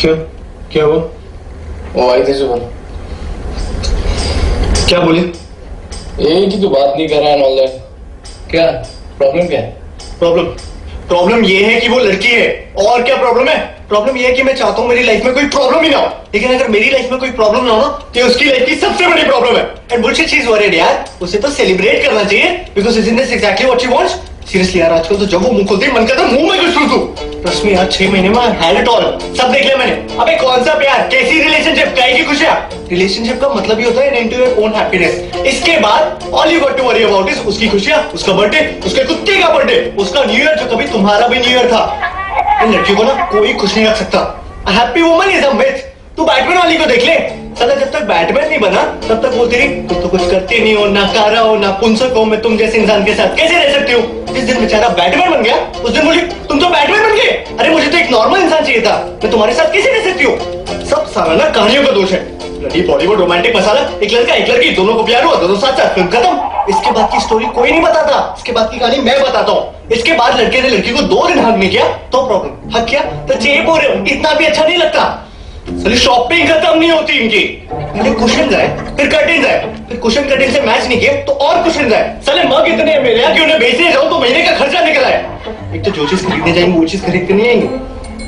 क्यों? क्या हुआ? वो आई थी सुबह। क्या बोली? यही कि तू बात नहीं कर रहा है ऑल दैट। क्या प्रॉब्लम क्या है? प्रॉब्लम ये है कि वो लड़की है। और क्या प्रॉब्लम है? प्रॉब्लम ये है कि मैं चाहता हूँ मेरी लाइफ में कोई प्रॉब्लम ही ना हो, लेकिन अगर मेरी लाइफ में कोई प्रॉब्लम ना हो ना तो उसकी लाइफ की सबसे बड़ी प्रॉब्लम है। And bullshit she is worried यार, उसे तो सेलिब्रेट करना चाहिए because isn't this exactly what she wants. Seriously यार, आजकल तो जब वो मुंह खोलती है मन करता है मुंह में कुछ ठूस दूं। ट्रस्ट मी यार, 6 महीने में हैड इट ऑल, सब देख लिया मैंने। अबे कौन सा प्यार, कैसी रिलेशनशिप, काय की खुशियां। रिलेशनशिप का मतलब ही होता है and to your own happiness. इसके बाद all you got to worry about is उसकी खुशियां, उसका बर्थडे, उसके कुत्ते का बर्थडे, उसका न्यू ईयर जो कभी तुम्हारा भी न्यू ईयर था। इन लड़कियों को ना कोई खुश नहीं रख सकता। A happy woman is a myth. तू बैटमैन वाली को देख ले, साला जब तक बैटमैन नहीं बना तब तक बोलती रही तुम तो कुछ करते नहीं हो, ना कारा हो, ना पुंसक हो, मैं तुम जैसे इंसान के साथ कैसे रह सकती हूँ। जिस दिन बेचारा बैटमैन बन गया उस दिन बोली तुम तो बैटमैन बन गए। अरे मुझे तो एक नॉर्मल इंसान चाहिए था, मैं तुम्हारे साथ कैसे रह सकती हूँ। सब साला ना कहानियों का दोष है। लड़ी बॉलीवुड रोमांटिक मसाला, एक लड़का एक लड़की दोनों को प्यार हुआ, दोनों साथ साथ फिल्म खत्म। इसके बाद की स्टोरी कोई नहीं बताता, इसके बाद की कहानी मैं बताता हूँ। इसके बाद लड़के ने लड़की को 2 दिन हक नहीं किया तो प्रॉब्लम, हक किया तो चेप हो रहे हो, इतना भी अच्छा नहीं लगता। साली शॉपिंग खत्म नहीं होती इनकी। मुझे कुशन जाए फिर कर्टेन जाए, फिर कुशन कर्टेन से मैच नहीं किए तो और कुशन जाए। साले मग इतने हैं मेरे यहाँ कि उन्हें बेचने जाऊं तो महीने का खर्चा निकल आए। एक तो जो चीज खरीदने जाएंगे वो चीज खरीद के नहीं आएंगे।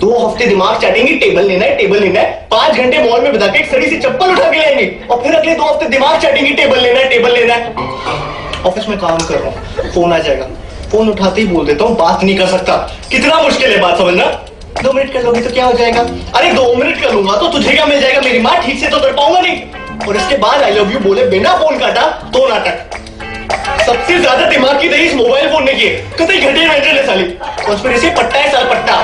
2 हफ्ते दिमाग चाटेंगे टेबल लेना है टेबल लेना है, 5 घंटे मॉल में बिता के एक सड़ी सी चप्पल उठा के लाएंगे और फिर अगले 2 हफ्ते दिमाग चाटेंगे टेबल लेना है टेबल लेना है। ऑफिस में काम कर रहा हूँ, फोन आ जाएगा, फोन उठाते ही बोल देता हूँ बात नहीं कर सकता। कितना मुश्किल है बात समझना। 2 मिनट कर लोगे तो क्या हो जाएगा। अरे 2 मिनट कर लूंगा तो तुझे क्या मिल जाएगा, मेरी माँ ठीक से तो कर पाऊंगा नहीं। और इसके बाद आई लव यू बोले बिना फोन काटा तो नाटक। सबसे ज्यादा दिमाग की दही इस मोबाइल फोन ने की है। कतई घटे मेंटल है साली, कॉन्स्पिरेसी पट्टा है साल पट्टा।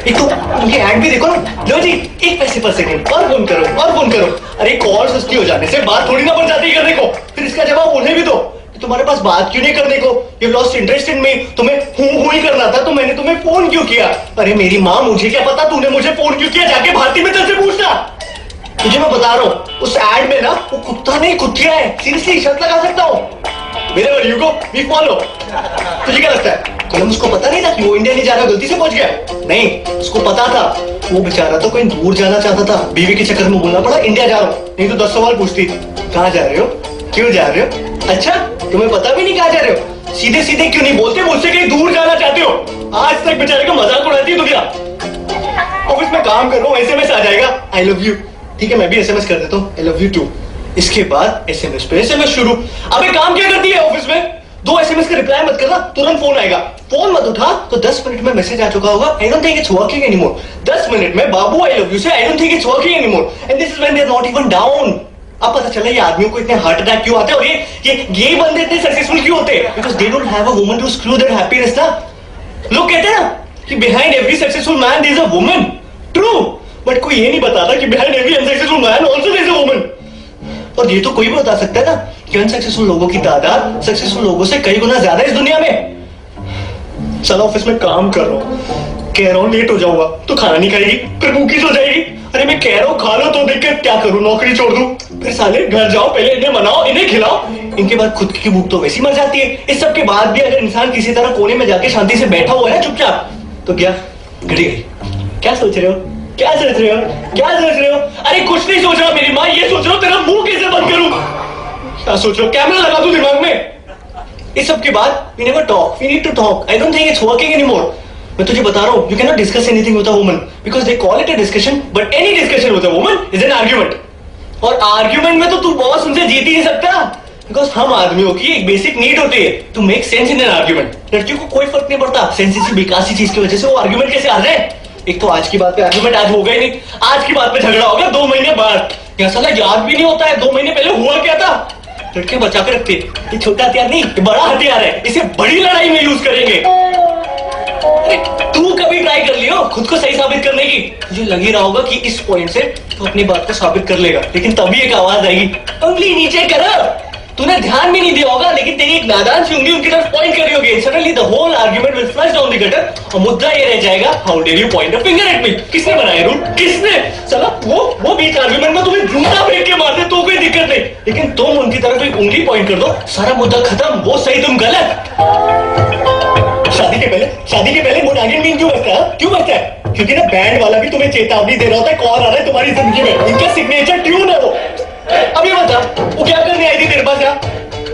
एक तो उनके ऐड भी देखो ना, लो जी 1 पैसे पर सेकंड और फोन करो और फोन करो। अरे कॉल सस्ती हो जाने से बात थोड़ी ना बढ़ जाती करने को। फिर इसका जवाब उन्हें भी दो, तुम्हारे पास बात क्यों नहीं करने को, यू लॉस्ट इंटरेस्ट इन मी, तुम्हें हूं ही करना था तो मैंने तुम्हें फोन क्यों किया। अरे मेरी माँ मुझे क्या पता तूने मुझे फोन क्यों किया, जाके भारती मित्तल से पूछना। तुझे मैं बता रहा हूँ उस एड में ना वो कुत्ता नहीं कुत्तिया है। सीरियसली शर्त लगा सकता हूँ। Wherever you go, we follow। तुझे क्या लगता है कलम उसको पता नहीं था कि वो इंडिया नहीं जा रहा, गलती से पहुंच गया? नहीं, उसको पता था। वो बेचारा तो कहीं दूर जाना चाहता था, बीवी के चक्कर में बोलना पड़ा इंडिया जा रहा हूँ, नहीं तो 10 सवाल पूछती कहाँ जा रहे हो, क्यों जा रहे हो, अच्छा तुम्हें पता भी नहीं कहाँ जा रहे हो, सीधे सीधे क्यों नहीं बोलते मुझसे कहीं दूर जाना चाहते हो। आज तक बेचारे का मजाक उड़ाती है दुनिया। ऑफिस में काम कर रहा हूँ, एसएमएस आ जाएगा आई लव यू, ठीक है मैं भी एसएमएस कर देता हूँ आई लव यू टू। इसके बाद एसएमएस पे एसएमएस शुरू। अबे काम क्या करती है ऑफिस में, 2 एसएमएस का रिप्लाई मत करना, तुरंत फोन आएगा, फोन मत उठा तो 10 मिनट में मैसेज आ चुका होगा I don't think it's working anymore. 10 minute में बाबू आई लव यू से I don't think it's working anymore and this is when they are not even down. अब पता चला ये आदमियों को इतने हार्ट अटैक क्यों आते हैं और ये बंदे इतने सक्सेसफुल क्यों होते हैं, because they don't have a woman to screw their happiness ना। लोग कहते हैं ना कि behind every successful man there is a woman, true, but कोई ये नहीं बताता कि behind every unsuccessful man also there is a woman. और ये तो कोई भी बता सकता है ना कि अनसक्सेसफुल लोगों की तादाद सक्सेसफुल लोगों से कई गुना ज्यादा इस दुनिया में। चलो ऑफिस में काम कर रहा हूँ, कह रहा हूँ लेट हो जाऊंगा तो खाना नहीं खाएगी, फिर भूखी सो जाएगी। अरे मैं कह रहा हूँ खा लो तो देख के क्या करूँ, नौकरी छोड़ दूं, फिर साले घर जाओ पहले इन्हें मनाओ इन्हें खिलाओ, इनके बाद खुद की भूख तो वैसी मर जाती है। इस सब के बाद भी अगर इंसान किसी तरह कोने में जाके शांति से बैठा हुआ है ना चुपचाप, तो क्या घड़ी गई, क्या सोच रहे हो, क्या सोच रहे हो, क्या सोच रहे हो। अरे कुछ नहीं सोच रहा मेरी माँ, ये सोच रहा हूँ तेरा मुंह कैसे बंद करूं। क्या सोच रहे हो, कैमरा लगा दूं दिमाग में। इस सब के बाद we never talk, we need to talk, I don't think it's working anymore. मैं तुझे बता रहा हूँ you can not discuss anything with a woman because they call it a discussion, but any discussion with a woman is an argument. और argument में तो तू boss उनसे जीत ही नहीं सकता, बिकॉज हम आदमियों की एक बेसिक नीड होती है to make sense in an argument. लड़कियों को कोई फर्क नहीं पड़ता सेंस किसी बेकार चीज की वजह से वो आर्ग्यूमेंट कैसे आ जाए। एक तो आज की बात पे आर्गुमेंट आज हो गई नहीं, आज की बात पे झगड़ा हो गया 2 महीने बाद। क्या साला याद भी नहीं होता है 2 महीने पहले हुआ क्या था। लड़के बचा के रखते, ये छोटा हथियार नहीं ये बड़ा हथियार है, इसे बड़ी लड़ाई में यूज करेंगे। तू कभी ट्राई कर लियो खुद को सही साबित करने की, तुझे लग ही रहा होगा कि इस पॉइंट से तू अपनी बात को साबित कर लेगा, लेकिन तभी एक आवाज आएगी उंगली नीचे कर। तूने ध्यान भी नहीं दिया होगा लेकिन तेरी एक नादान सी उंगली उनकी तरफ पॉइंट कर रही होगी। Suddenly the whole argument will flush down the gutter और मुद्दा ये रह जाएगा how dare you point a finger at me. किसने बनाया रूल, किसने। चला वो बीच आर्गुमेंट में तुम्हें जूता फेंक के मार दे तो कोई दिक्कत नहीं, लेकिन तुम उनकी तरफ एक उंगली पॉइंट कर दो सारा मुद्दा खत्म, वो सही तुम गलत। शादी शादी के पहले मोनागिन बीन क्यों बजता है? क्यों बजता है? क्योंकि ना बैंड वाला भी तुम्हें चेतावनी दे रहा होता है कौन आ रहा है तुम्हारी जिंदगी में। इनका सिग्नेचर ट्यून है वो। अभी बता वो क्या करने आई थी तेरे पास यार?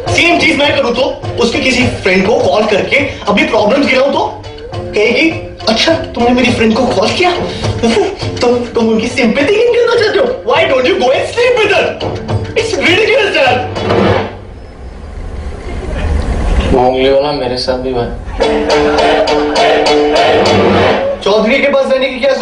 सेम चीज मैं करूं तो उसके किसी फ्रेंड को कॉल करके अपनी प्रॉब्लम्स गिराऊं तो कहेगी अच्छा तुमने मेरी फ्रेंड को कॉल किया तुम उनकी सिंपैथी गेन करना चाहते हो? Why don't you go and sleep with her? It's ridiculous यार। मोंग लियो ना मेरे साथ भी भाई। चौधरी के पास जाने की क्या